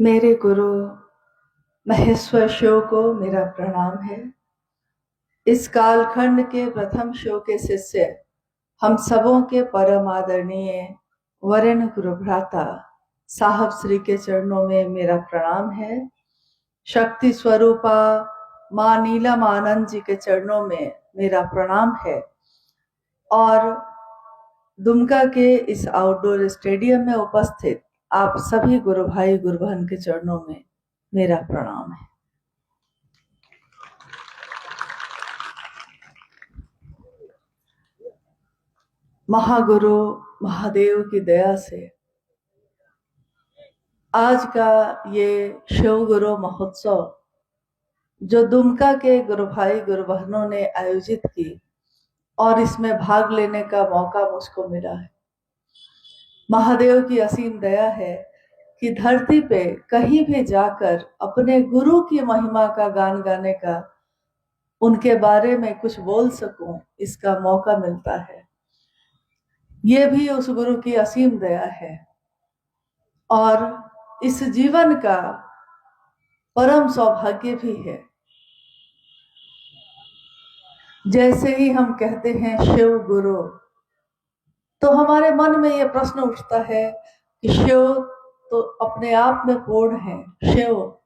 मेरे गुरु महेश्वर शिव को मेरा प्रणाम है। इस कालखंड के प्रथम शिव के शिष्य हम सबों के परम आदरणीय वरेण्य गुरु भ्राता साहब श्री के चरणों में मेरा प्रणाम है। शक्ति स्वरूपा माँ नीलम आनंद जी के चरणों में मेरा प्रणाम है और दुमका के इस आउटडोर स्टेडियम में उपस्थित आप सभी गुरु भाई गुरु बहन के चरणों में मेरा प्रणाम है। महागुरु महादेव की दया से आज का ये शिव गुरु महोत्सव जो दुमका के गुरु भाई गुरु बहनों ने आयोजित की और इसमें भाग लेने का मौका मुझको मिला है। महादेव की असीम दया है कि धरती पे कहीं भी जाकर अपने गुरु की महिमा का गान गाने का, उनके बारे में कुछ बोल सकूं, इसका मौका मिलता है। ये भी उस गुरु की असीम दया है और इस जीवन का परम सौभाग्य भी है। जैसे ही हम कहते हैं शिव गुरु, तो हमारे मन में यह प्रश्न उठता है कि शिव तो अपने आप में पूर्ण है। शिव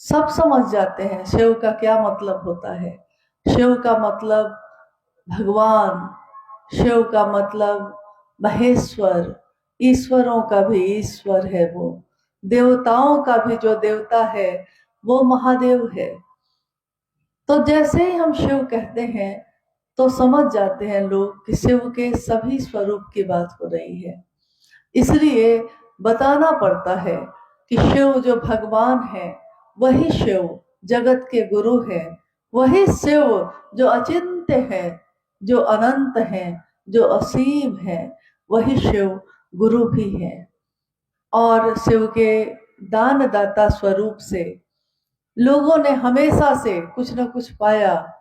सब समझ जाते हैं शिव का क्या मतलब होता है। शिव का मतलब भगवान, शिव का मतलब महेश्वर, ईश्वरों का भी ईश्वर है वो, देवताओं का भी जो देवता है वो महादेव है। तो जैसे ही हम शिव कहते हैं तो समझ जाते हैं लोग कि शिव के सभी स्वरूप की बात हो रही है। इसलिए बताना पड़ता है कि शिव जो भगवान है वही शिव जगत के गुरु है, वही शिव जो अचिंत्य है, जो अनंत है, जो असीम है, वही शिव गुरु भी है। और शिव के दानदाता स्वरूप से लोगों ने हमेशा से कुछ न कुछ पाया।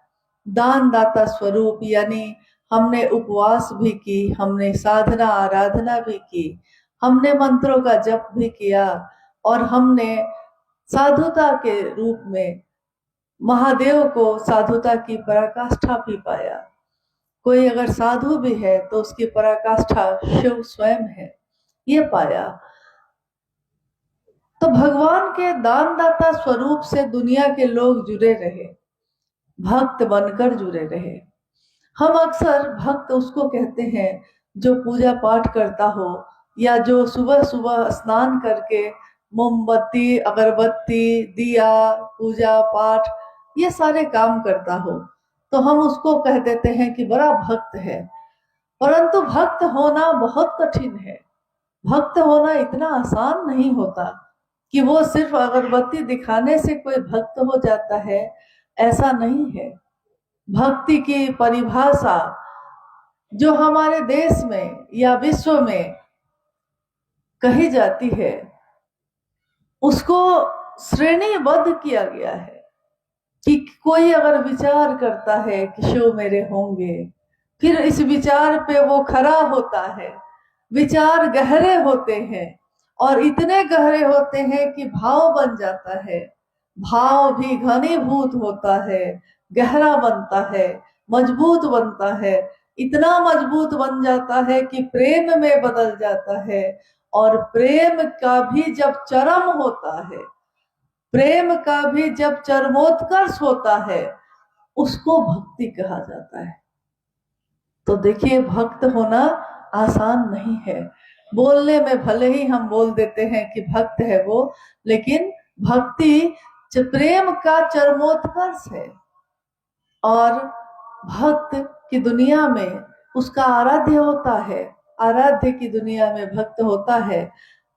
दानदाता स्वरूप यानी हमने उपवास भी की, हमने साधना आराधना भी की, हमने मंत्रों का जप भी किया और हमने साधुता के रूप में महादेव को साधुता की पराकाष्ठा भी पाया। कोई अगर साधु भी है तो उसकी पराकाष्ठा शिव स्वयं है, ये पाया। तो भगवान के दानदाता स्वरूप से दुनिया के लोग जुड़े रहे, भक्त बनकर जुड़े रहे। हम अक्सर भक्त उसको कहते हैं जो पूजा पाठ करता हो या जो सुबह सुबह स्नान करके मोमबत्ती अगरबत्ती दिया पूजा पाठ ये सारे काम करता हो, तो हम उसको कह देते हैं कि बड़ा भक्त है। परंतु भक्त होना बहुत कठिन है। भक्त होना इतना आसान नहीं होता कि वो सिर्फ अगरबत्ती दिखाने से कोई भक्त हो जाता है, ऐसा नहीं है। भक्ति की परिभाषा जो हमारे देश में या विश्व में कही जाती है उसको श्रेणीबद्ध किया गया है कि कोई अगर विचार करता है कि शिव मेरे होंगे, फिर इस विचार पे वो खरा होता है। विचार गहरे होते हैं और इतने गहरे होते हैं कि भाव बन जाता है। भाव भी घनीभूत होता है, गहरा बनता है, मजबूत बनता है। इतना मजबूत बन जाता है कि प्रेम में बदल जाता है। और प्रेम का भी जब चरम होता है, प्रेम का भी जब चरमोत्कर्ष होता है, उसको भक्ति कहा जाता है। तो देखिए भक्त होना आसान नहीं है। बोलने में भले ही हम बोल देते हैं कि भक्त है वो, लेकिन भक्ति प्रेम का चरमोत्कर्ष है। और भक्त की दुनिया में उसका आराध्य होता है, आराध्य की दुनिया में भक्त होता है।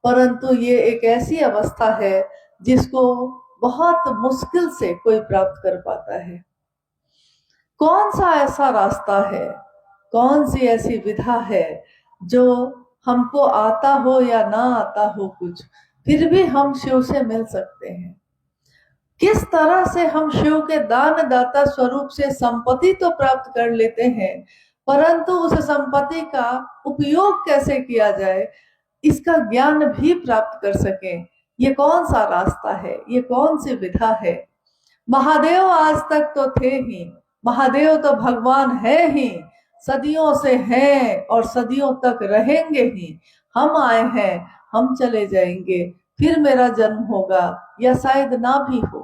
परंतु ये एक ऐसी अवस्था है जिसको बहुत मुश्किल से कोई प्राप्त कर पाता है। कौन सा ऐसा रास्ता है, कौन सी ऐसी विधा है जो हमको आता हो या ना आता हो कुछ, फिर भी हम शिव से मिल सकते हैं? किस तरह से हम शिव के दानदाता स्वरूप से संपत्ति तो प्राप्त कर लेते हैं, परंतु उस संपत्ति का उपयोग कैसे किया जाए इसका ज्ञान भी प्राप्त कर सकें, ये कौन सा रास्ता है, ये कौन सी विधा है। महादेव आज तक तो थे ही, महादेव तो भगवान है ही, सदियों से हैं और सदियों तक रहेंगे ही। हम आए हैं, हम चले जाएंगे, फिर मेरा जन्म होगा या शायद ना भी हो।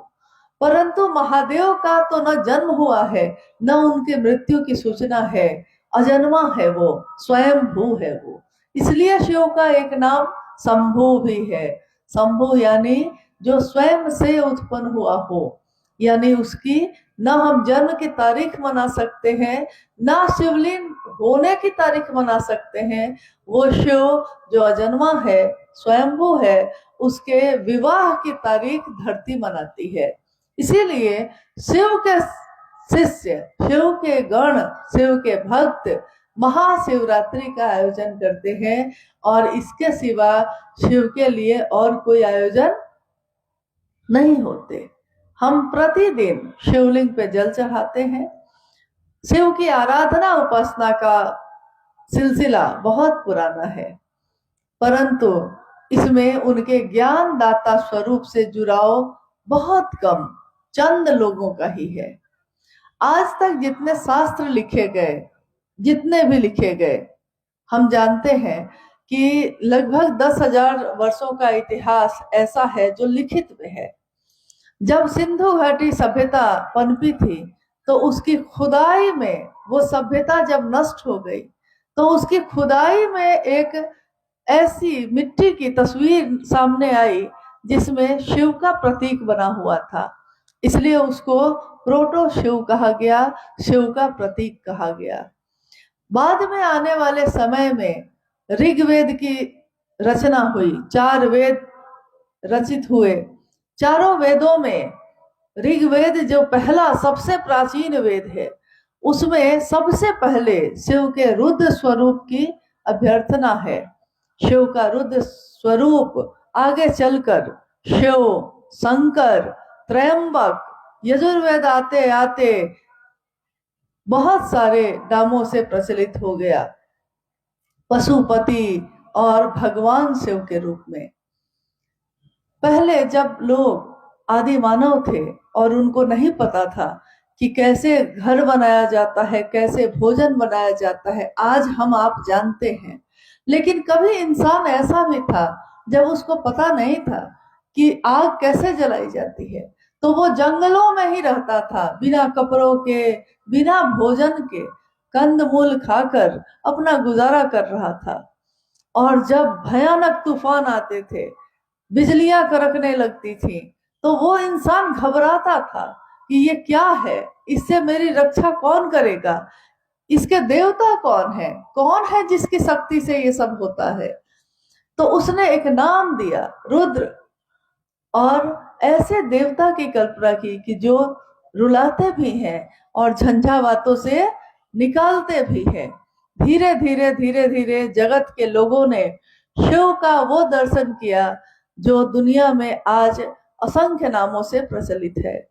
परंतु महादेव का तो न जन्म हुआ है, न उनके मृत्यु की सूचना है। अजन्मा है वो, स्वयं भू है वो। इसलिए शिव का एक नाम शंभु भी है। शंभु यानी जो स्वयं से उत्पन्न हुआ हो, यानी उसकी न हम जन्म की तारीख मना सकते हैं, न शिवलिंग होने की तारीख मना सकते हैं। वो शिव जो अजन्मा है, स्वयंभू है, उसके विवाह की तारीख धरती मनाती है। इसीलिए शिव के शिष्य, शिव के गण, शिव के भक्त महाशिवरात्रि का आयोजन करते हैं और इसके सिवा शिव के लिए और कोई आयोजन नहीं होते। हम प्रतिदिन शिवलिंग पे जल चढ़ाते हैं। शिव की आराधना उपासना का सिलसिला बहुत पुराना है, परंतु इसमें उनके ज्ञान दाता स्वरूप से जुड़ाव बहुत कम, चंद लोगों का ही है। आज तक जितने शास्त्र लिखे गए, जितने भी लिखे गए, हम जानते हैं कि लगभग 10,000 वर्षों का इतिहास ऐसा है जो लिखित में है। जब सिंधु घाटी सभ्यता पनपी थी, तो उसकी खुदाई में वो सभ्यता जब नष्ट हो गई, तो उसकी खुदाई में एक ऐसी मिट्टी की तस्वीर सामने आई जिसमें शिव का प्रतीक बना हुआ था। इसलिए उसको प्रोटो शिव कहा गया, शिव का प्रतीक कहा गया। बाद में आने वाले समय में ऋग्वेद की रचना हुई, 4 वेद रचित हुए। चारों वेदों में ऋग्वेद जो पहला सबसे प्राचीन वेद है, उसमें सबसे पहले शिव के रुद्र स्वरूप की अभ्यर्थना है। शिव का रुद्र स्वरूप आगे चलकर शिव, शंकर, त्रयंबक, यजुर्वेद आते आते बहुत सारे नामों से प्रचलित हो गया, पशुपति और भगवान शिव के रूप में। पहले जब लोग आदि मानव थे और उनको नहीं पता था कि कैसे घर बनाया जाता है, कैसे भोजन बनाया जाता है, आज हम आप जानते हैं। लेकिन कभी इंसान ऐसा भी था जब उसको पता नहीं था कि आग कैसे जलाई जाती है, तो वो जंगलों में ही रहता था, बिना कपड़ों के, बिना भोजन के, कंदमूल खाकर अपना गुजारा कर रहा था। और जब भयानक तूफान आते थे, बिजलियां कड़कने लगती थी, तो वो इंसान घबराता था कि ये क्या है, इससे मेरी रक्षा कौन करेगा, इसके देवता कौन है जिसकी शक्ति से ये सब होता है। तो उसने एक नाम दिया, रुद्र, और ऐसे देवता की कल्पना की कि जो रुलाते भी हैं और झंझावातों से निकालते भी हैं। धीरे धीरे धीरे धीरे जगत के लोगों ने शिव का वो दर्शन किया जो दुनिया में आज असंख्य नामों से प्रचलित है।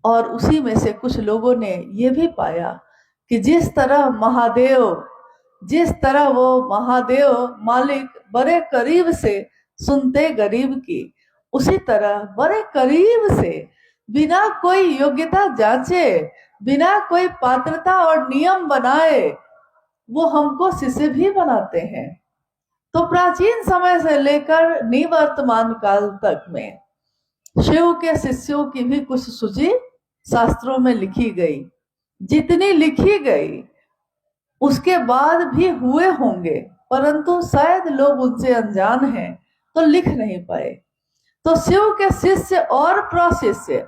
और उसी में से कुछ लोगों ने ये भी पाया कि जिस तरह वो महादेव मालिक बड़े करीब से सुनते गरीब की, उसी तरह बड़े करीब से बिना कोई योग्यता जांचे, बिना कोई पात्रता और नियम बनाए वो हमको शिष्य भी बनाते हैं। तो प्राचीन समय से लेकर निवर्तमान काल तक में शिव के शिष्यों की भी कुछ सूची शास्त्रों में लिखी गई। जितनी लिखी गई उसके बाद भी हुए होंगे, परंतु शायद लोग उनसे अनजान हैं तो लिख नहीं पाए। तो शिव के शिष्य और प्रशिष्य,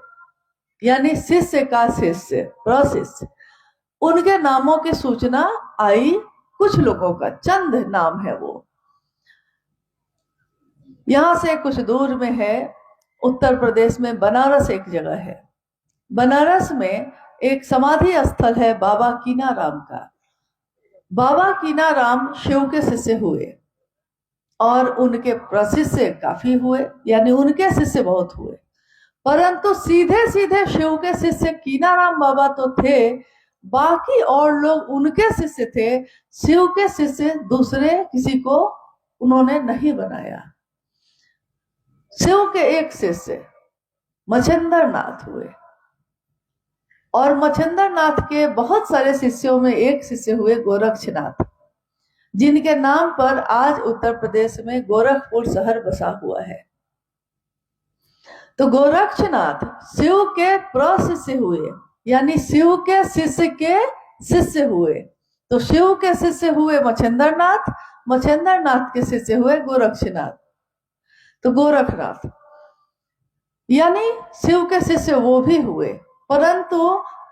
यानी शिष्य का शिष्य, प्रशिष्य, उनके नामों की सूचना आई। कुछ लोगों का चंद नाम है वो। यहां से कुछ दूर में है, उत्तर प्रदेश में बनारस एक जगह है। बनारस में एक समाधि स्थल है बाबा कीनाराम का। बाबा कीनाराम शिव के शिष्य हुए और उनके प्रशिष्य काफी हुए, यानी उनके शिष्य बहुत हुए। परंतु सीधे सीधे शिव के शिष्य कीनाराम बाबा तो थे, बाकी और लोग उनके शिष्य थे। शिव के शिष्य दूसरे किसी को उन्होंने नहीं बनाया। शिव के एक शिष्य मच्छिंद्र नाथ हुए, और मच्छिंद्र नाथ के बहुत सारे शिष्यों में एक शिष्य हुए गोरक्षनाथ, जिनके नाम पर आज उत्तर प्रदेश में गोरखपुर शहर बसा हुआ है। तो गोरक्षनाथ शिव के प्रशिष्य हुए, यानी शिव के शिष्य के शिष्य हुए। तो शिव के शिष्य हुए मच्छिंद्र नाथ, मच्छिंद्र नाथ के शिष्य हुए गोरक्षनाथ। तो गोरखनाथ यानी शिव के शिष्य वो भी हुए, परंतु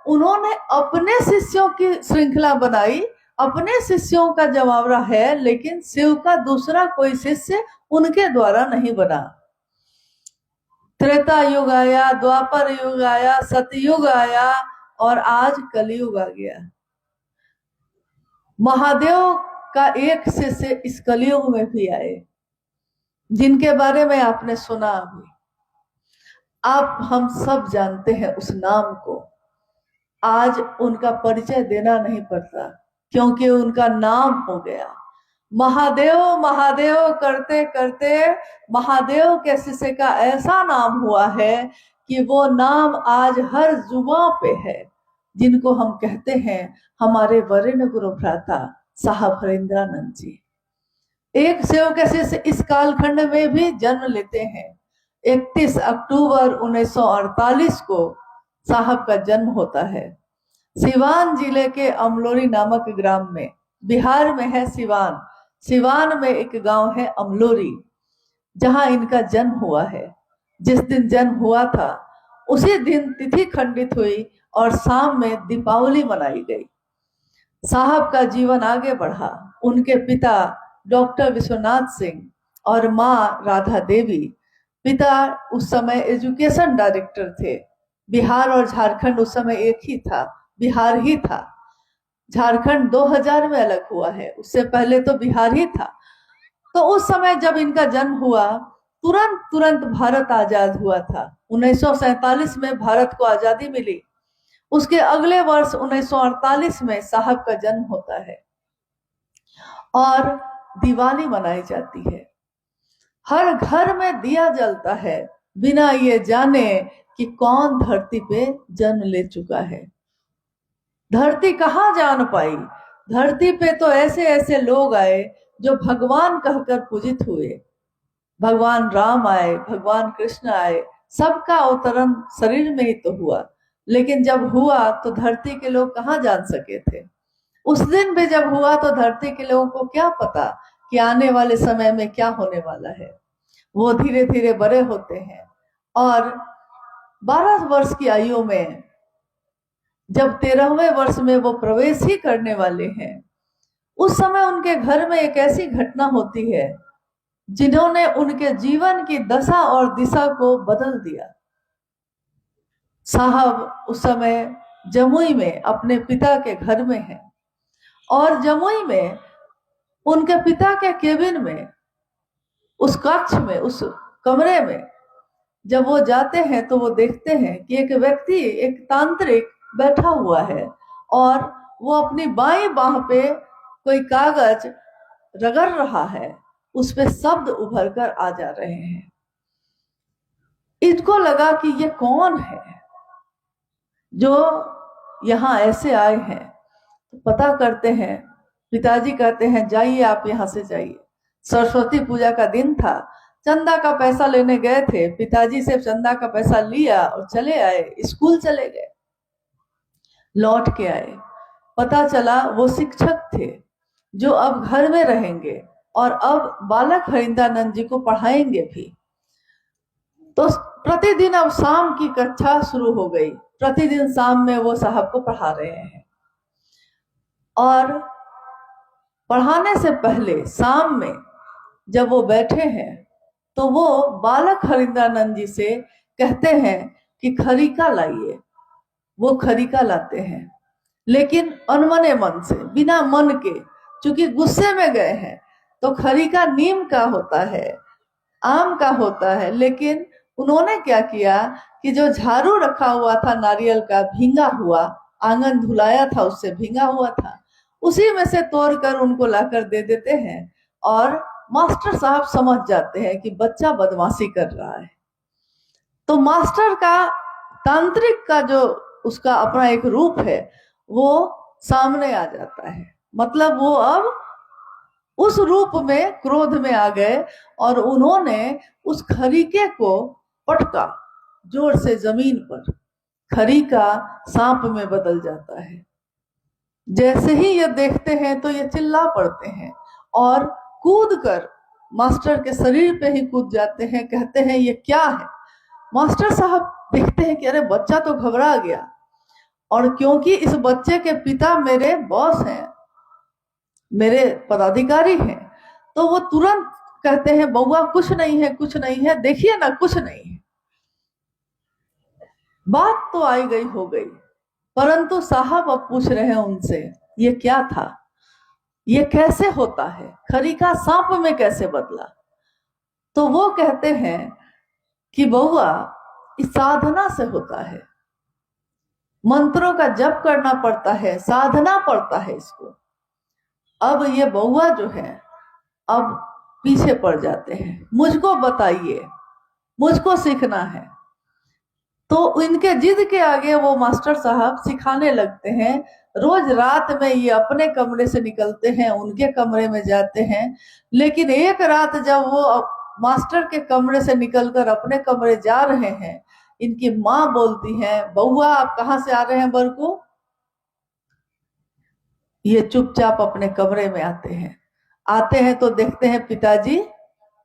उन्होंने अपने शिष्यों की श्रृंखला बनाई, अपने शिष्यों का जमावड़ा है, लेकिन शिव का दूसरा कोई शिष्य उनके द्वारा नहीं बना। त्रेता युग आया, द्वापर युग आया, सतयुग आया, और आज कलयुग आ गया। महादेव का एक शिष्य इस कलयुग में भी आए, जिनके बारे में आपने सुना अभी। आप हम सब जानते हैं उस नाम को। आज उनका परिचय देना नहीं पड़ता, क्योंकि उनका नाम हो गया। महादेव महादेव करते करते महादेव के शिष्य का ऐसा नाम हुआ है कि वो नाम आज हर जुबां पे है, जिनको हम कहते हैं हमारे वरिष्ठ गुरु भ्राता साहब हरेंद्रानंद जी। एक शिव के शिष्य इस कालखंड में भी जन्म लेते हैं। 31 अक्टूबर 1948 को साहब का जन्म होता है। सिवान जिले के अमलोरी नामक ग्राम में, बिहार में है सिवान, सिवान में एक गांव है अमलोरी, जहां इनका जन्म हुआ है। जिस दिन जन्म हुआ था उसी दिन तिथि खंडित हुई और शाम में दीपावली मनाई गई। साहब का जीवन आगे बढ़ा। उनके पिता डॉक्टर विश्वनाथ सिंह और मां राधा देवी। पिता उस समय एजुकेशन डायरेक्टर थे। बिहार और झारखंड उस समय एक ही था, बिहार ही था। झारखंड 2000 में अलग हुआ है, उससे पहले तो बिहार ही था। तो उस समय जब इनका जन्म हुआ, तुरंत भारत आजाद हुआ था। 1947 में भारत को आजादी मिली। उसके अगले वर्ष 1948 में साहब का जन्म होता है और दिवाली मनाई जाती है। हर घर में दिया जलता है, बिना ये जाने कि कौन धरती पे जन्म ले चुका है। धरती कहाँ जान पाई, धरती पे तो ऐसे ऐसे लोग आए जो भगवान कहकर पूजित हुए। भगवान राम आए, भगवान कृष्ण आए, सबका अवतरण शरीर में ही तो हुआ, लेकिन जब हुआ तो धरती के लोग कहाँ जान सके थे। उस दिन भी जब हुआ तो धरती के लोगों को क्या पता कि आने वाले समय में क्या होने वाला है। वो धीरे धीरे बड़े होते हैं और 12 वर्ष की आयु में जब 13वें वर्ष में वो प्रवेश ही करने वाले हैं, उस समय उनके घर में एक ऐसी घटना होती है जिन्होंने उनके जीवन की दशा और दिशा को बदल दिया। साहब उस समय जमुई में अपने पिता के घर में हैं और जमुई में उनके पिता के केबिन में, उस कक्ष में, उस कमरे में जब वो जाते हैं तो वो देखते हैं कि एक व्यक्ति, एक तांत्रिक बैठा हुआ है और वो अपनी बाईं बाह पे कोई कागज रगड़ रहा है, उस पे शब्द उभर कर आ जा रहे हैं। इनको लगा कि ये कौन है जो यहाँ ऐसे आए हैं। तो पता करते हैं, पिताजी कहते हैं जाइए आप यहाँ से जाइए। सरस्वती पूजा का दिन था, चंदा का पैसा लेने गए थे। पिताजी से चंदा का पैसा लिया और चले आए, स्कूल चले गए। लौट के आए, पता चला वो शिक्षक थे जो अब घर में रहेंगे और अब बालक हरिंद्रानंद जी को पढ़ाएंगे भी। तो प्रतिदिन अब शाम की कक्षा शुरू हो गई। प्रतिदिन शाम में वो साहब को पढ़ा रहे हैं और पढ़ाने से पहले शाम में जब वो बैठे हैं तो वो बालक हरिंद्रानंद जी से कहते हैं कि खरीका लाइए। वो खरीका लाते हैं, लेकिन अनमने मन से, बिना मन के, चूंकि गुस्से में गए हैं। तो खरीका नीम का होता है, आम का होता है, लेकिन उन्होंने क्या किया कि जो झाड़ू रखा हुआ था नारियल का, भींगा हुआ, आंगन धुलाया था उससे भींगा हुआ था, उसी में से तोड़कर उनको लाकर दे देते हैं और मास्टर साहब समझ जाते हैं कि बच्चा बदमाशी कर रहा है। तो मास्टर का तांत्रिक का जो उसका अपना एक रूप है वो सामने आ जाता है। मतलब वो अब उस रूप में क्रोध में आ गए और उन्होंने उस खरीके को पटका जोर से जमीन पर। खरीका सांप में बदल जाता है। जैसे ही ये देखते हैं तो ये चिल्ला पड़ते हैं और कूद कर मास्टर के शरीर पे ही कूद जाते हैं। कहते हैं ये क्या है। मास्टर साहब देखते हैं कि अरे बच्चा तो घबरा गया, और क्योंकि इस बच्चे के पिता मेरे बॉस हैं, मेरे पदाधिकारी हैं, तो वो तुरंत कहते हैं बउआ कुछ नहीं है, कुछ नहीं है, देखिए ना कुछ नहीं है। बात तो आई गई हो गई, परंतु साहब अब पूछ रहे हैं उनसे ये क्या था, ये कैसे होता है, खरीका सांप में कैसे बदला। तो वो कहते हैं कि बउआ इस साधना से होता है, मंत्रों का जप करना पड़ता है, साधना पड़ता है इसको। अब ये बउआ जो है अब पीछे पड़ जाते हैं, मुझको बताइए, मुझको सीखना है। तो इनके जिद के आगे वो मास्टर साहब सिखाने लगते हैं। रोज रात में ये अपने कमरे से निकलते हैं, उनके कमरे में जाते हैं। लेकिन एक रात जब वो मास्टर के कमरे से निकलकर अपने कमरे जा रहे हैं, इनकी माँ बोलती है बउआ आप कहाँ से आ रहे हैं बरकू। ये चुपचाप अपने कमरे में आते हैं तो देखते हैं पिताजी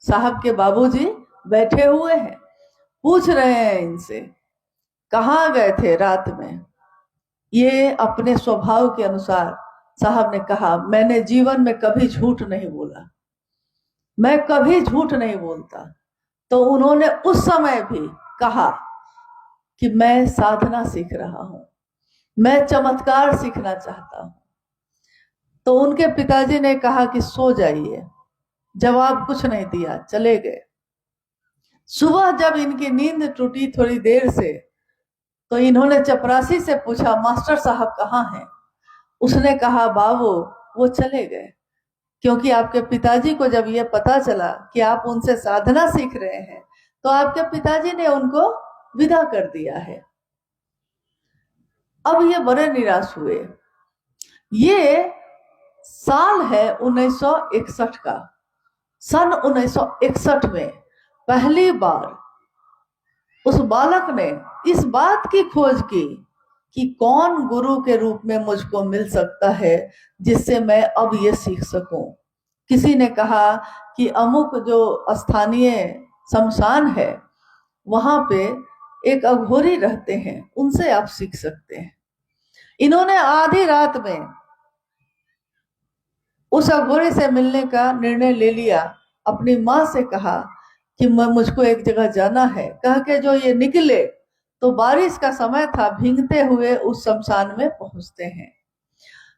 साहब के बाबूजी बैठे हुए हैं। पूछ रहे हैं इनसे कहाँ गए थे रात में। ये अपने स्वभाव के अनुसार साहब ने कहा मैंने जीवन में कभी झूठ नहीं बोला, मैं कभी झूठ नहीं बोलता। तो उन्होंने उस समय भी कहा कि मैं साधना सीख रहा हूं, मैं चमत्कार सीखना चाहता हूं। तो उनके पिताजी ने कहा कि सो जाइए, जवाब कुछ नहीं दिया, चले गए। सुबह जब इनकी नींद टूटी थोड़ी देर से, तो इन्होंने चपरासी से पूछा मास्टर साहब कहाँ हैं। उसने कहा बाबू वो चले गए, क्योंकि आपके पिताजी को जब ये पता चला कि आप उनसे साधना सीख रहे हैं तो आपके पिताजी ने उनको विदा कर दिया है। अब ये बड़े निराश हुए। ये साल है 1961 का। सन 1961 में पहली बार उस बालक ने इस बात की खोज की कि कौन गुरु के रूप में मुझको मिल सकता है जिससे मैं अब ये सीख सकूं। किसी ने कहा कि अमुक जो स्थानीय शमशान है वहां पे एक अघोरी रहते हैं, उनसे आप सीख सकते हैं। इन्होंने आधी रात में उस अघोरी से मिलने का निर्णय ले लिया। अपनी माँ से कहा कि मुझको एक जगह जाना है। कह के जो ये निकले तो बारिश का समय था, भीगते हुए उस शमशान में पहुंचते हैं।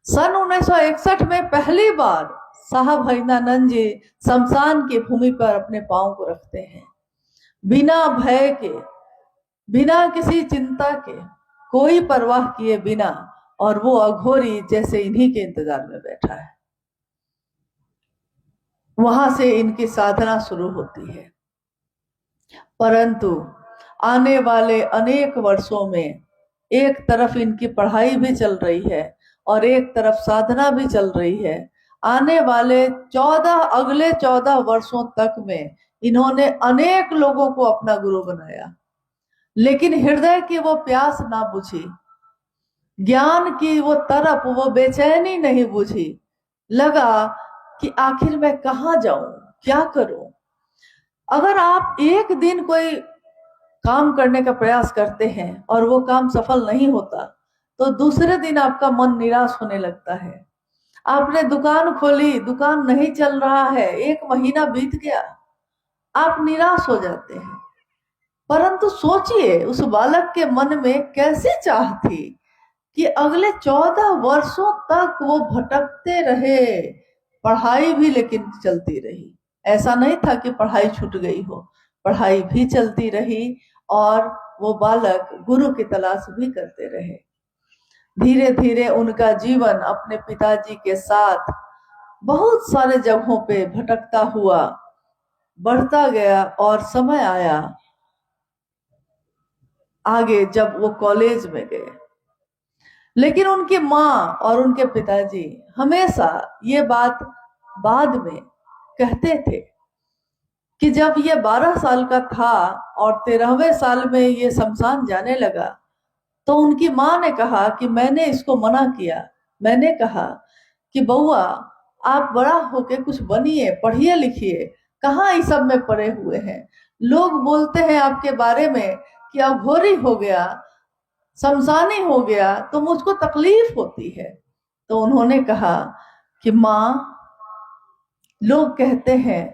सन 1961 में पहली बार साहब हरिनानंद जी शमशान की भूमि पर अपने पांव को रखते हैं, बिना भय के, बिना किसी चिंता के, कोई परवाह किए बिना। और वो अघोरी जैसे इन्हीं के इंतजार में बैठा है। वहां से इनकी साधना शुरू होती है। परंतु आने वाले अनेक वर्षों में एक तरफ इनकी पढ़ाई भी चल रही है और एक तरफ साधना भी चल रही है। आने वाले अगले 14 वर्षों तक में इन्होंने अनेक लोगों को अपना गुरु बनाया, लेकिन हृदय की वो प्यास ना बुझी, ज्ञान की वो तरफ, वो बेचैनी नहीं बुझी। लगा कि आखिर मैं कहाँ जाऊं, क्या करूं। अगर आप एक दिन कोई काम करने का प्रयास करते हैं और वो काम सफल नहीं होता तो दूसरे दिन आपका मन निराश होने लगता है। आपने दुकान खोली, दुकान नहीं चल रहा है, 1 महीना बीत गया, आप निराश हो जाते हैं। परंतु सोचिए उस बालक के मन में कैसी चाह थी कि अगले 14 वर्षों तक वो भटकते रहे, पढ़ाई भी लेकिन चलती रही। ऐसा नहीं था कि पढ़ाई छूट गई हो, पढ़ाई भी चलती रही और वो बालक गुरु की तलाश भी करते रहे। धीरे धीरे उनका जीवन अपने पिताजी के साथ बहुत सारे जगहों पे भटकता हुआ बढ़ता गया और समय आया आगे जब वो कॉलेज में गए। लेकिन उनकी माँ और उनके पिताजी हमेशा ये बात बाद में कहते थे कि जब ये 12 साल का था और 13वें साल में ये शमशान जाने लगा, तो उनकी माँ ने कहा कि मैंने इसको मना किया। मैंने कहा कि बउआ, आप बड़ा होके कुछ बनिए, पढ़िए लिखिए, कहाँ इस सब में पड़े हुए हैं। लोग बोलते हैं आपके बारे में कि अघोरी हो गया, शमशानी हो गया, तो मुझको तकलीफ होती है। तो उन्होंने कहा कि माँ, लोग कहते हैं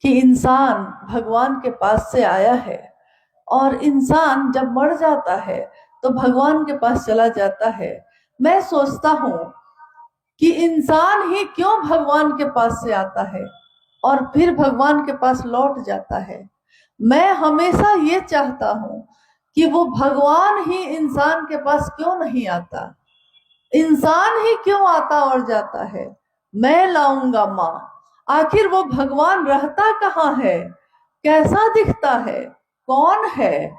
कि इंसान भगवान के पास से आया है और इंसान जब मर जाता है तो भगवान के पास चला जाता है। मैं सोचता हूँ कि इंसान ही क्यों भगवान के पास से आता है और फिर भगवान के पास लौट जाता है। मैं हमेशा ये चाहता हूँ कि वो भगवान ही इंसान के पास क्यों नहीं आता, इंसान ही क्यों आता और जाता है। मैं लाऊंगा माँ, आखिर वो भगवान रहता कहाँ है, कैसा दिखता है, कौन है,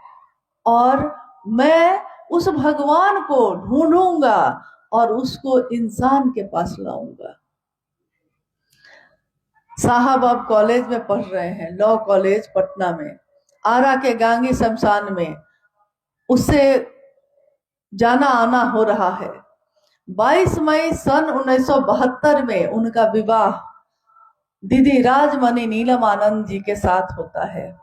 और मैं उस भगवान को ढूंढूंगा और उसको इंसान के पास लाऊंगा। साहब अब कॉलेज में पढ़ रहे हैं, लॉ कॉलेज पटना में, आरा के गांगी शमशान में उससे जाना आना हो रहा है। 22 मई सन 1972 में उनका विवाह दीदी राजमणि नीलम आनंद जी के साथ होता है।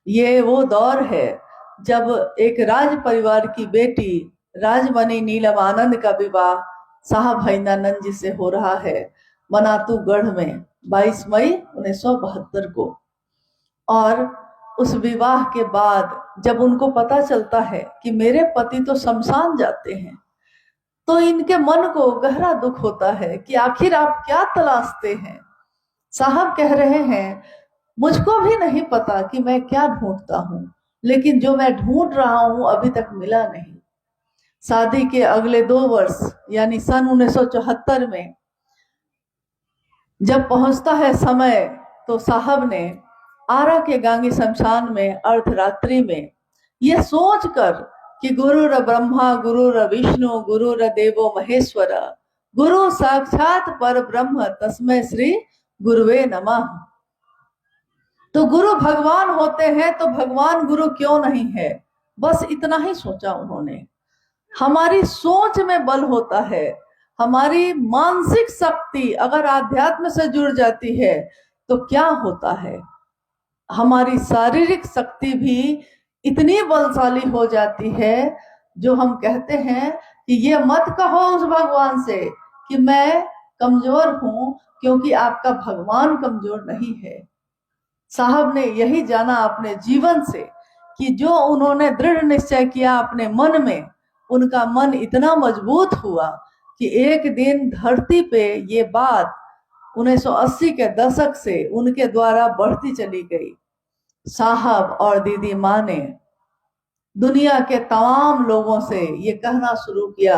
ये वो दौर है जब एक राज परिवार की बेटी राजमणि नीलम आनंद का विवाह साहब भैनानंद जी से हो रहा है मनातूगढ़ में 22 मई 1972 को। और उस विवाह के बाद जब उनको पता चलता है कि मेरे पति तो शमशान जाते हैं, तो इनके मन को गहरा दुख होता है कि आखिर आप क्या तलाशते हैं। साहब कह रहे हैं, मुझको भी नहीं पता कि मैं क्या ढूंढता हूँ, लेकिन जो मैं ढूंढ रहा हूँ अभी तक मिला नहीं। शादी के अगले 2 वर्ष यानी सन 1974 में जब पहुंचता है समय, तो साहब ने आरा के गांगी शमशान में अर्धरात्रि में ये सोचकर कि गुरुर ब्रह्मा गुरुर विष्णु गुरुर देवो महेश्वर गुरु साक्षात पर ब्रह्म तस्मै श्री गुरुवे नमः, तो गुरु भगवान होते हैं तो भगवान गुरु क्यों नहीं है। बस इतना ही सोचा उन्होंने। हमारी सोच में बल होता है, हमारी मानसिक शक्ति अगर आध्यात्म से जुड़ जाती है तो क्या होता है, हमारी शारीरिक शक्ति भी इतनी बलशाली हो जाती है जो हम कहते हैं कि ये मत कहो उस भगवान से कि मैं कमजोर हूं, क्योंकि आपका भगवान कमजोर नहीं है। साहब ने यही जाना अपने जीवन से कि जो उन्होंने दृढ़ निश्चय किया अपने मन में, उनका मन इतना मजबूत हुआ कि एक दिन धरती पे ये बात 1980 के दशक से उनके द्वारा बढ़ती चली गई। साहब और दीदी माँ ने दुनिया के तमाम लोगों से ये कहना शुरू किया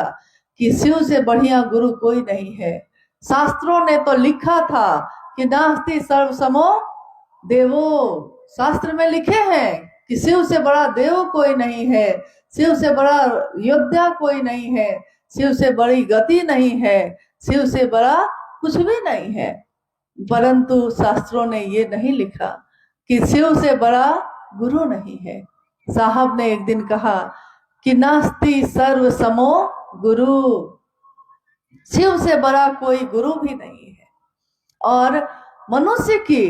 कि शिव से बढ़िया गुरु कोई नहीं है। शास्त्रों ने तो लिखा था कि नास्ति सर्वसमो देवो, शास्त्र में लिखे हैं कि शिव से बड़ा देव कोई नहीं है, शिव से बड़ा योद्धा कोई नहीं है, शिव से बड़ी गति नहीं है, शिव से बड़ा कुछ भी नहीं है। परंतु शास्त्रों ने ये नहीं लिखा कि शिव से बड़ा गुरु नहीं है। साहब ने एक दिन कहा कि नास्ति सर्व समो गुरु, शिव से बड़ा कोई गुरु भी नहीं है। और मनुष्य की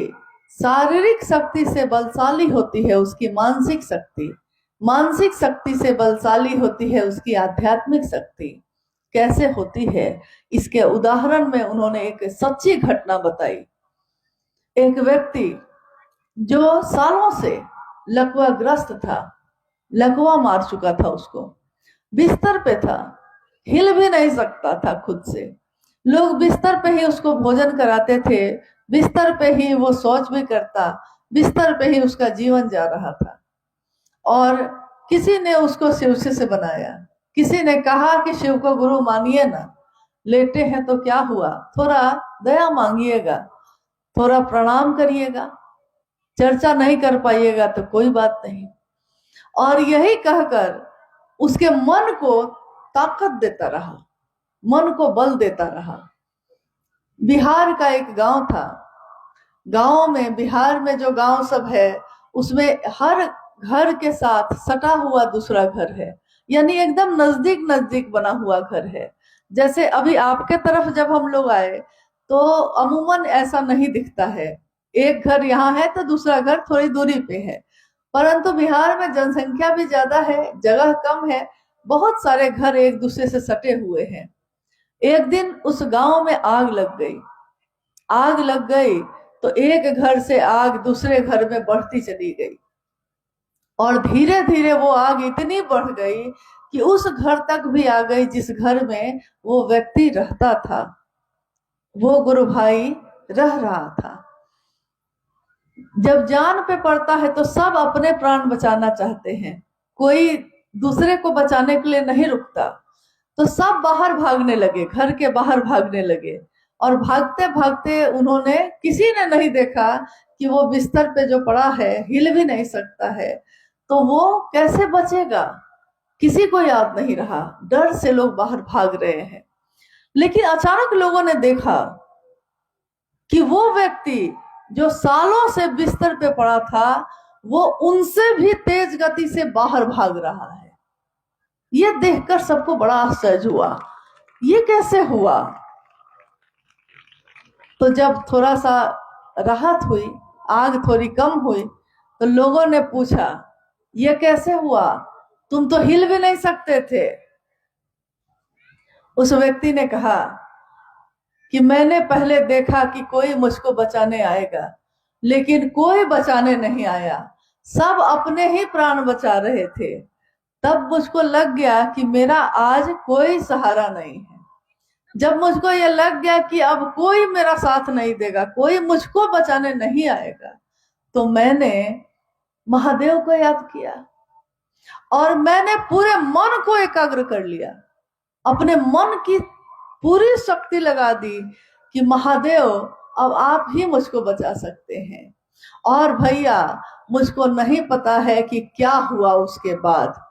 शारीरिक शक्ति से बलशाली होती है उसकी मानसिक शक्ति, मानसिक शक्ति से बलशाली होती है उसकी आध्यात्मिक शक्ति। कैसे होती है, इसके उदाहरण में उन्होंने एक सच्ची घटना बताई। एक व्यक्ति जो सालों से लकवा ग्रस्त था, लकवा मार चुका था, उसको बिस्तर पे था, हिल भी नहीं सकता था खुद से। लोग बिस्तर पे ही उसको भोजन कराते थे, बिस्तर पे ही वो शौच भी करता, बिस्तर पे ही उसका जीवन जा रहा था। और किसी ने उसको शिव से बनाया, किसी ने कहा कि शिव को गुरु मानिए ना, लेटे हैं तो क्या हुआ, थोड़ा दया मांगिएगा, थोड़ा प्रणाम करिएगा, चर्चा नहीं कर पाइएगा तो कोई बात नहीं। और यही कहकर उसके मन को ताकत देता रहा, मन को बल देता रहा। बिहार का एक गांव था। गांव में, बिहार में जो गांव सब है उसमें हर घर के साथ सटा हुआ दूसरा घर है, यानी एकदम नजदीक नजदीक बना हुआ घर है। जैसे अभी आपके तरफ जब हम लोग आए तो अमूमन ऐसा नहीं दिखता है, एक घर यहाँ है तो दूसरा घर थोड़ी दूरी पे है। परंतु बिहार में जनसंख्या भी ज्यादा है, जगह कम है, बहुत सारे घर एक दूसरे से सटे हुए हैं। एक दिन उस गांव में आग लग गई। आग लग गई तो एक घर से आग दूसरे घर में बढ़ती चली गई, और धीरे धीरे वो आग इतनी बढ़ गई कि उस घर तक भी आ गई जिस घर में वो व्यक्ति रहता था, वो गुरु भाई रह रहा था। जब जान पे पड़ता है तो सब अपने प्राण बचाना चाहते हैं, कोई दूसरे को बचाने के लिए नहीं रुकता। तो सब बाहर भागने लगे, घर के बाहर भागने लगे, और भागते भागते उन्होंने, किसी ने नहीं देखा कि वो बिस्तर पे जो पड़ा है हिल भी नहीं सकता है, तो वो कैसे बचेगा, किसी को याद नहीं रहा। डर से लोग बाहर भाग रहे हैं। लेकिन अचानक लोगों ने देखा कि वो व्यक्ति जो सालों से बिस्तर पे पड़ा था वो उनसे भी तेज गति से बाहर भाग रहा है। ये देखकर सबको बड़ा आश्चर्य हुआ, ये कैसे हुआ। तो जब थोड़ा सा राहत हुई, आग थोड़ी कम हुई, तो लोगों ने पूछा ये कैसे हुआ, तुम तो हिल भी नहीं सकते थे। उस व्यक्ति ने कहा कि मैंने पहले देखा कि कोई मुझको बचाने आएगा, लेकिन कोई बचाने नहीं आया, सब अपने ही प्राण बचा रहे थे। तब मुझको लग गया कि मेरा आज कोई सहारा नहीं है। जब मुझको ये लग गया कि अब कोई मेरा साथ नहीं देगा, कोई मुझको बचाने नहीं आएगा, तो मैंने महादेव को याद किया और मैंने पूरे मन को एकाग्र कर लिया, अपने मन की पूरी शक्ति लगा दी कि महादेव अब आप ही मुझको बचा सकते हैं। और भैया मुझको नहीं पता है कि क्या हुआ उसके बाद,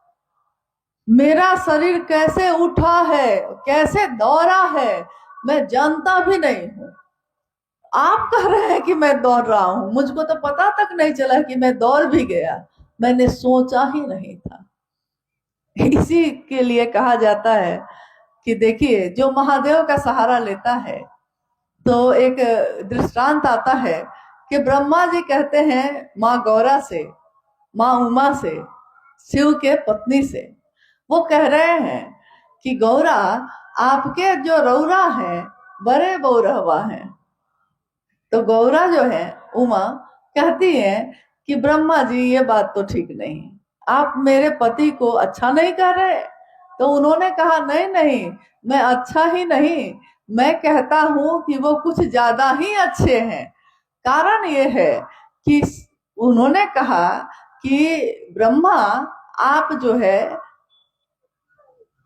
मेरा शरीर कैसे उठा है, कैसे दौड़ा है, मैं जानता भी नहीं हूं। आप कह रहे हैं कि मैं दौड़ रहा हूं, मुझको तो पता तक नहीं चला कि मैं दौड़ भी गया, मैंने सोचा ही नहीं था। इसी के लिए कहा जाता है कि देखिए, जो महादेव का सहारा लेता है, तो एक दृष्टांत आता है कि ब्रह्मा जी कहते हैं माँ गौरा से, माँ उमा से, शिव के पत्नी से, वो कह रहे हैं कि गौरा आपके जो रौरा हैं बड़े बौरहवा हैं। तो गौरा जो है, उमा, कहती है कि ब्रह्मा जी ये बात तो ठीक नहीं, आप मेरे पति को अच्छा नहीं कह रहे। तो उन्होंने कहा नहीं नहीं, मैं अच्छा ही नहीं, मैं कहता हूं कि वो कुछ ज्यादा ही अच्छे हैं। कारण ये है कि उन्होंने कहा कि ब्रह्मा आप जो है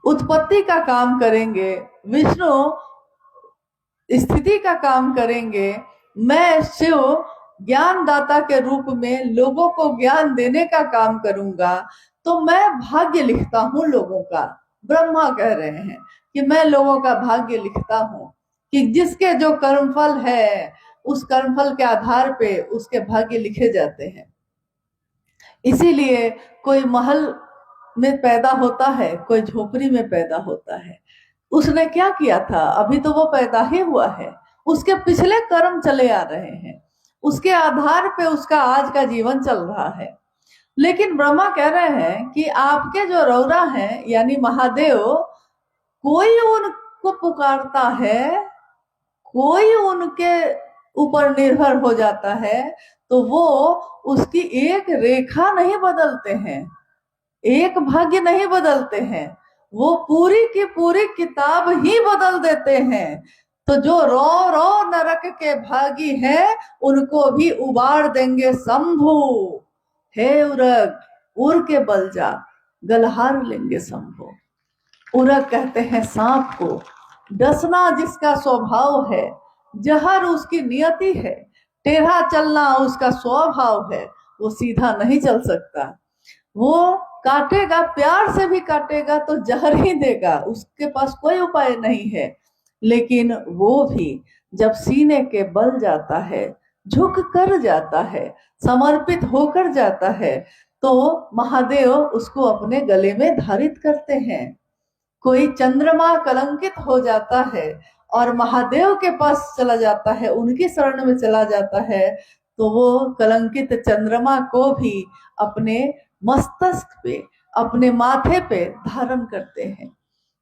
उत्पत्ति का काम करेंगे, विष्णु स्थिति का काम करेंगे, मैं शिव ज्ञानदाता के रूप में लोगों को ज्ञान देने का काम करूंगा। तो मैं भाग्य लिखता हूं लोगों का। ब्रह्मा कह रहे हैं कि मैं लोगों का भाग्य लिखता हूं कि जिसके जो कर्मफल है उस कर्मफल के आधार पे उसके भाग्य लिखे जाते हैं। इसीलिए कोई महल में पैदा होता है, कोई झोपड़ी में पैदा होता है। उसने क्या किया था, अभी तो वो पैदा ही हुआ है, उसके पिछले कर्म चले आ रहे हैं, उसके आधार पे उसका आज का जीवन चल रहा है। लेकिन ब्रह्मा कह रहे हैं कि आपके जो रौरा हैं यानी महादेव, कोई उनको पुकारता है, कोई उनके ऊपर निर्भर हो जाता है, तो वो उसकी एक रेखा नहीं बदलते हैं, एक भाग्य नहीं बदलते हैं, वो पूरी की पूरी किताब ही बदल देते हैं। तो जो रो रो नरक के भागी हैं उनको भी उबार देंगे शंभु। हे उरग, उड़ के बल जा, गलहार लेंगे शंभु। उरग कहते हैं सांप को, डसना जिसका स्वभाव है, जहर उसकी नियति है, टेढ़ा चलना उसका स्वभाव है, वो सीधा नहीं चल सकता। वो काटेगा, प्यार से भी काटेगा तो जहर ही देगा, उसके पास कोई उपाय नहीं है। लेकिन वो भी जब सीने के बल जाता है, झुक कर जाता है, समर्पित होकर जाता है, तो महादेव उसको अपने गले में धारित करते हैं। कोई चंद्रमा कलंकित हो जाता है और महादेव के पास चला जाता है, उनकी शरण में चला जाता है, तो वो कलंकित चंद्रमा को भी अपने मस्तक पे, अपने माथे पे धारण करते हैं।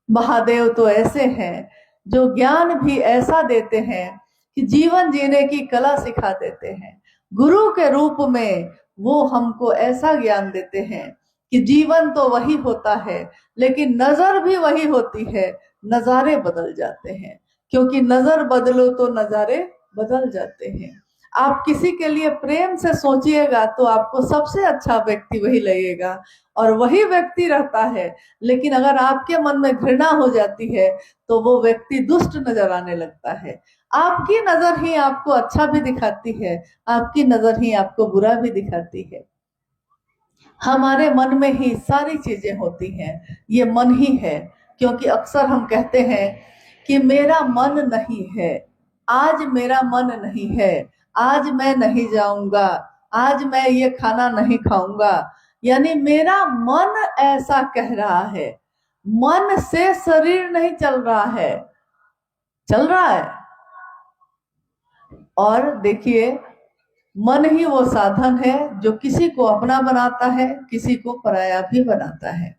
महादेव तो ऐसे हैं जो ज्ञान भी ऐसा देते हैं कि जीवन जीने की कला सिखा देते हैं। गुरु के रूप में वो हमको ऐसा ज्ञान देते हैं कि जीवन तो वही होता है, लेकिन नजर भी वही होती है, नजारे बदल जाते हैं। क्योंकि नजर बदलो तो नजारे बदल जाते हैं। आप किसी के लिए प्रेम से सोचिएगा तो आपको सबसे अच्छा व्यक्ति वही लगेगा और वही व्यक्ति रहता है। लेकिन अगर आपके मन में घृणा हो जाती है तो वो व्यक्ति दुष्ट नजर आने लगता है। आपकी नजर ही आपको अच्छा भी दिखाती है, आपकी नजर ही आपको बुरा भी दिखाती है। हमारे मन में ही सारी चीजें होती हैं, ये मन ही है। क्योंकि अक्सर हम कहते हैं कि मेरा मन नहीं है, आज मेरा मन नहीं है, आज मैं नहीं जाऊंगा, आज मैं ये खाना नहीं खाऊंगा। यानी मेरा मन ऐसा कह रहा है, मन से शरीर नहीं चल रहा है, चल रहा है। और देखिए, मन ही वो साधन है जो किसी को अपना बनाता है, किसी को पराया भी बनाता है।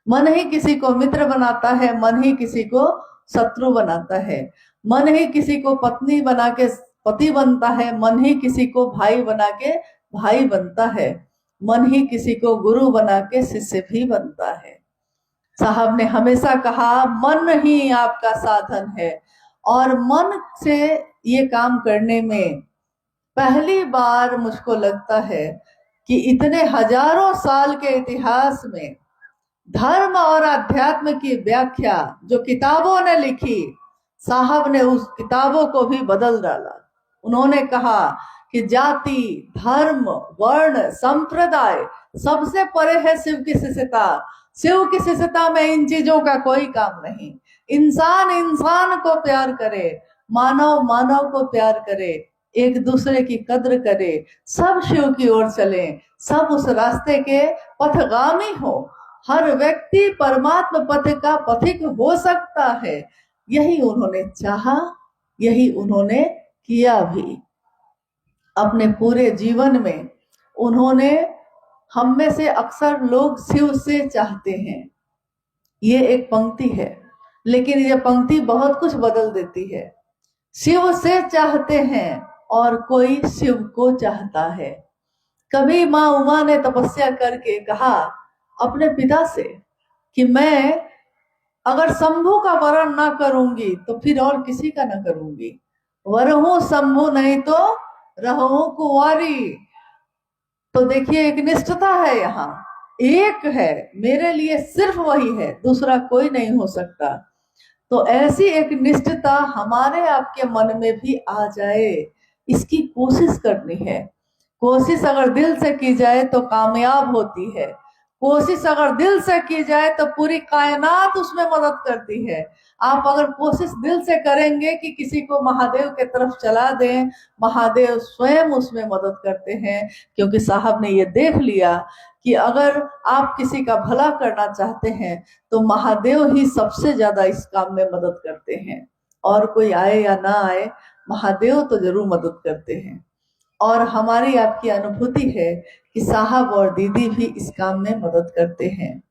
मन ही किसी को मित्र बनाता है, मन ही किसी को शत्रु बनाता है। मन ही किसी को पत्नी बना के पति बनता है, मन ही किसी को भाई बना के भाई बनता है, मन ही किसी को गुरु बना के शिष्य भी बनता है। साहब ने हमेशा कहा मन ही आपका साधन है। और मन से ये काम करने में पहली बार मुझको लगता है कि इतने हजारों साल के इतिहास में धर्म और अध्यात्म की व्याख्या जो किताबों ने लिखी, साहब ने उस किताबों को भी बदल डाला। उन्होंने कहा कि जाति, धर्म, वर्ण, संप्रदाय सबसे परे है शिव की शिष्यता। शिव की शिष्यता में इन चीजों का कोई काम नहीं। इंसान इंसान को प्यार करे, मानव मानव को प्यार करे, एक दूसरे की कद्र करे, सब शिव की ओर चले, सब उस रास्ते के पथगामी हो। हर व्यक्ति परमात्मा पथ का पथिक हो सकता है। यही उन्होंने चाहा, यही उन्होंने किया भी। अपने पूरे जीवन में उन्होंने, हम में से अक्सर लोग शिव से चाहते हैं, ये एक पंक्ति है, लेकिन ये पंक्ति बहुत कुछ बदल देती है। शिव से चाहते हैं और कोई शिव को चाहता है। कभी माँ उमा ने तपस्या करके कहा अपने पिता से कि मैं अगर शंभु का वरण ना करूंगी तो फिर और किसी का ना करूंगी, वरहूं शंभु नहीं तो रहूं कुंवारी। तो देखिए, एक निष्ठता है यहाँ, एक है, मेरे लिए सिर्फ वही है, दूसरा कोई नहीं हो सकता। तो ऐसी एक निष्ठता हमारे आपके मन में भी आ जाए, इसकी कोशिश करनी है। कोशिश अगर दिल से की जाए तो कामयाब होती है। कोशिश अगर दिल से की जाए तो पूरी कायनात उसमें मदद करती है। आप अगर कोशिश दिल से करेंगे कि किसी को महादेव के तरफ चला दें, महादेव स्वयं उसमें मदद करते हैं। क्योंकि साहब ने ये देख लिया कि अगर आप किसी का भला करना चाहते हैं तो महादेव ही सबसे ज्यादा इस काम में मदद करते हैं। और कोई आए या ना आए, महादेव तो जरूर मदद करते हैं। और हमारी आपकी अनुभूति है कि साहब और दीदी भी इस काम में मदद करते हैं।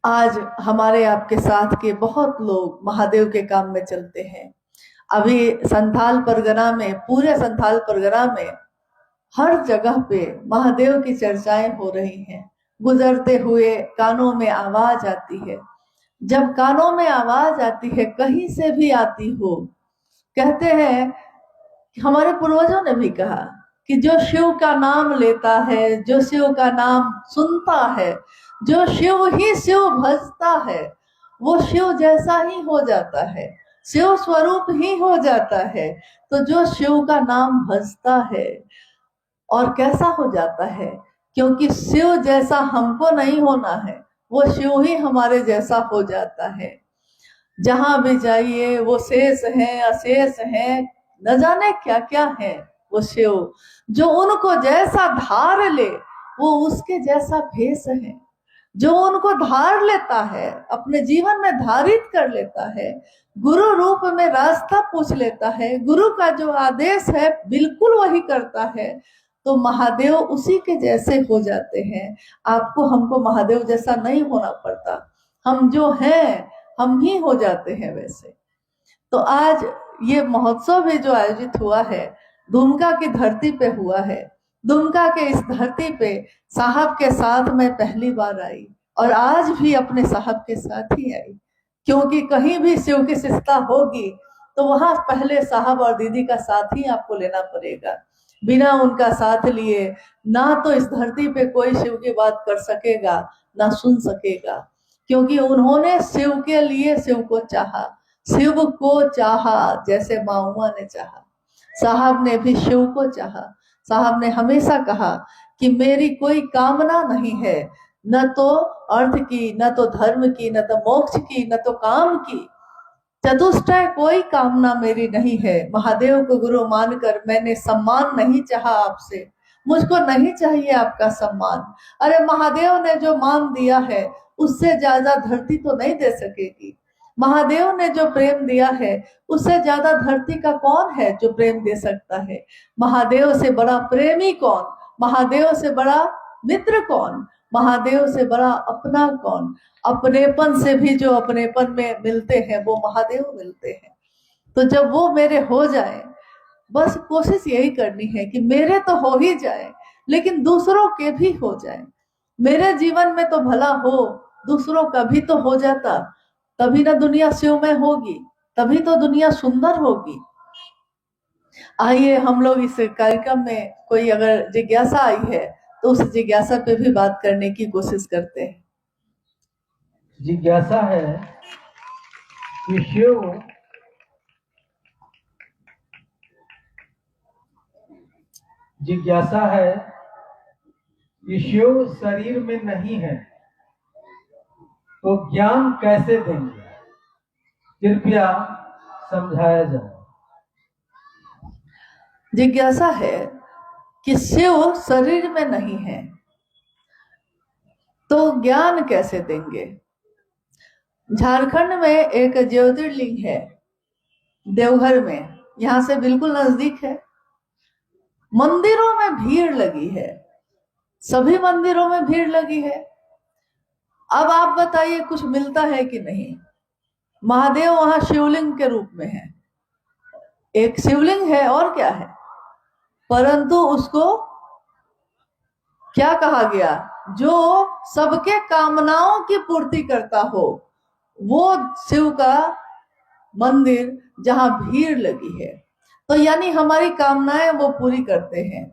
आज हमारे आपके साथ के बहुत लोग महादेव के काम में चलते हैं। अभी संथाल परगना में, पूरे संथाल परगना में हर जगह पे महादेव की चर्चाएं हो रही हैं। गुजरते हुए कानों में आवाज आती है। जब कानों में आवाज आती है, कहीं से भी आती हो, कहते हैं, हमारे पूर्वजों ने भी कहा कि जो शिव का नाम लेता है, जो शिव का नाम सुनता है, जो शिव ही शिव भजता है, वो शिव जैसा ही हो जाता है। शिव स्वरूप ही हो जाता है। तो जो शिव का नाम भजता है और कैसा हो जाता है, क्योंकि शिव जैसा हमको नहीं होना है, वो शिव ही हमारे जैसा हो जाता है। जहां भी जाइए वो शेष है, अशेष है, न जाने क्या क्या है वो शिव। जो उनको जैसा धार ले वो उसके जैसा भेष है। जो उनको धार लेता है, अपने जीवन में धारित कर लेता है, गुरु रूप में रास्ता पूछ लेता है, गुरु का जो आदेश है बिल्कुल वही करता है, तो महादेव उसी के जैसे हो जाते हैं। आपको हमको महादेव जैसा नहीं होना पड़ता, हम जो हैं हम ही हो जाते हैं वैसे। तो आज ये महोत्सव भी जो आयोजित हुआ है, दुमका की धरती पे हुआ है। दुमका के इस धरती पे साहब के साथ मैं पहली बार आई, और आज भी अपने साहब के साथ ही आई, क्योंकि कहीं भी शिव की शिष्टता होगी तो वहां पहले साहब और दीदी का साथ ही आपको लेना पड़ेगा। बिना उनका साथ लिए ना तो इस धरती पे कोई शिव की बात कर सकेगा, ना सुन सकेगा, क्योंकि उन्होंने शिव के लिए शिव को चाहा, शिव को चाहा जैसे माउआ ने चाहा। साहब ने भी शिव को चाहा। साहब ने हमेशा कहा कि मेरी कोई कामना नहीं है, न तो अर्थ की, न तो धर्म की, न तो मोक्ष की, न तो काम की, चतुष्टय कोई कामना मेरी नहीं है। महादेव को गुरु मानकर मैंने सम्मान नहीं चाहा आपसे, मुझको नहीं चाहिए आपका सम्मान। अरे महादेव ने जो मान दिया है उससे ज्यादा धरती तो नहीं दे सकेगी। महादेव ने जो प्रेम दिया है उससे ज्यादा धरती का कौन है जो प्रेम दे सकता है। महादेव से बड़ा प्रेमी कौन, महादेव से बड़ा मित्र कौन, महादेव से बड़ा अपना कौन। अपनेपन से भी जो अपनेपन में मिलते हैं वो महादेव मिलते हैं। तो जब वो मेरे हो जाए, बस कोशिश यही करनी है कि मेरे तो हो ही जाए लेकिन दूसरों के भी हो जाए। मेरे जीवन में तो भला हो, दूसरों का भी तो हो जाता, तभी ना दुनिया शिवमय होगी, तभी तो दुनिया सुंदर होगी। आइए हम लोग इस कार्यक्रम में कोई अगर जिज्ञासा आई है तो उस जिज्ञासा पे भी बात करने की कोशिश करते हैं। जिज्ञासा है कि शिव जिज्ञासा है कि शिव शरीर में नहीं है तो ज्ञान कैसे देंगे, कृपया समझाया जाए। जिज्ञासा है कि शिव शरीर में नहीं है तो ज्ञान कैसे देंगे। झारखंड में एक ज्योतिर्लिंग है, देवघर में, यहां से बिल्कुल नजदीक है। मंदिरों में भीड़ लगी है, सभी मंदिरों में भीड़ लगी है। अब आप बताइए कुछ मिलता है कि नहीं। महादेव वहां शिवलिंग के रूप में है, एक शिवलिंग है और क्या है, परंतु उसको क्या कहा गया, जो सबके कामनाओं की पूर्ति करता हो वो शिव का मंदिर जहां भीड़ लगी है। तो यानी हमारी कामनाएं वो पूरी करते हैं,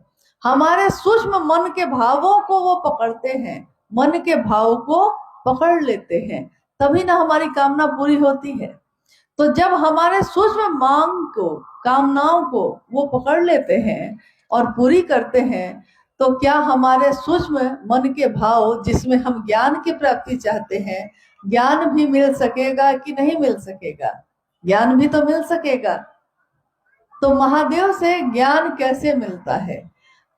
हमारे सूक्ष्म मन के भावों को वो पकड़ते हैं, मन के भाव को पकड़ लेते हैं, तभी ना हमारी कामना पूरी होती है। तो जब हमारे सूक्ष्म मांग को, कामनाओं को वो पकड़ लेते हैं और पूरी करते हैं, तो क्या हमारे सूक्ष्म मन के भाव जिसमें हम ज्ञान की प्राप्ति चाहते हैं, ज्ञान भी मिल सकेगा कि नहीं मिल सकेगा। ज्ञान भी तो मिल सकेगा। तो महादेव से ज्ञान कैसे मिलता है।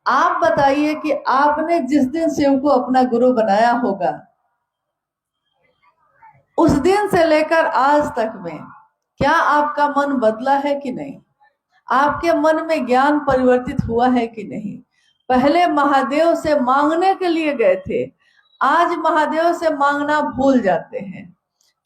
आप बताइए कि आपने जिस दिन शिव को अपना गुरु बनाया होगा, उस दिन से लेकर आज तक में क्या आपका मन बदला है कि नहीं, आपके मन में ज्ञान परिवर्तित हुआ है कि नहीं। पहले महादेव से मांगने के लिए गए थे, आज महादेव से मांगना भूल जाते हैं।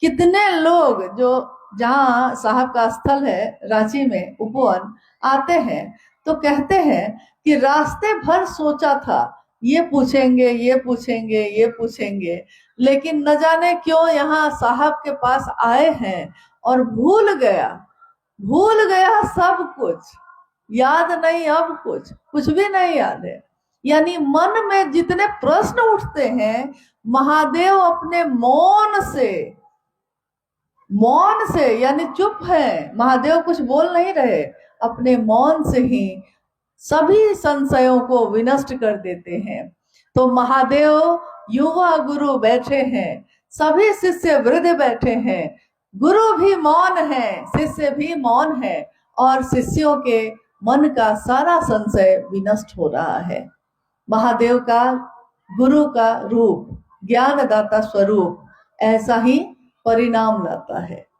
कितने लोग जो जहाँ साहब का स्थल है रांची में उपवन आते हैं तो कहते हैं कि रास्ते भर सोचा था ये पूछेंगे ये पूछेंगे ये पूछेंगे, लेकिन न जाने क्यों यहाँ साहब के पास आए हैं और भूल गया सब कुछ, याद नहीं, अब कुछ भी नहीं याद है। यानी मन में जितने प्रश्न उठते हैं महादेव अपने मौन से मौन से, यानी चुप है, महादेव कुछ बोल नहीं रहे, अपने मौन से ही सभी संशयों को विनष्ट कर देते हैं। तो महादेव युवा गुरु बैठे हैं, सभी शिष्य वृद्ध बैठे हैं, गुरु भी मौन है, शिष्य भी मौन है, और शिष्यों के मन का सारा संशय विनष्ट हो रहा है। महादेव का, गुरु का रूप, ज्ञानदाता स्वरूप ऐसा ही परिणाम लाता है।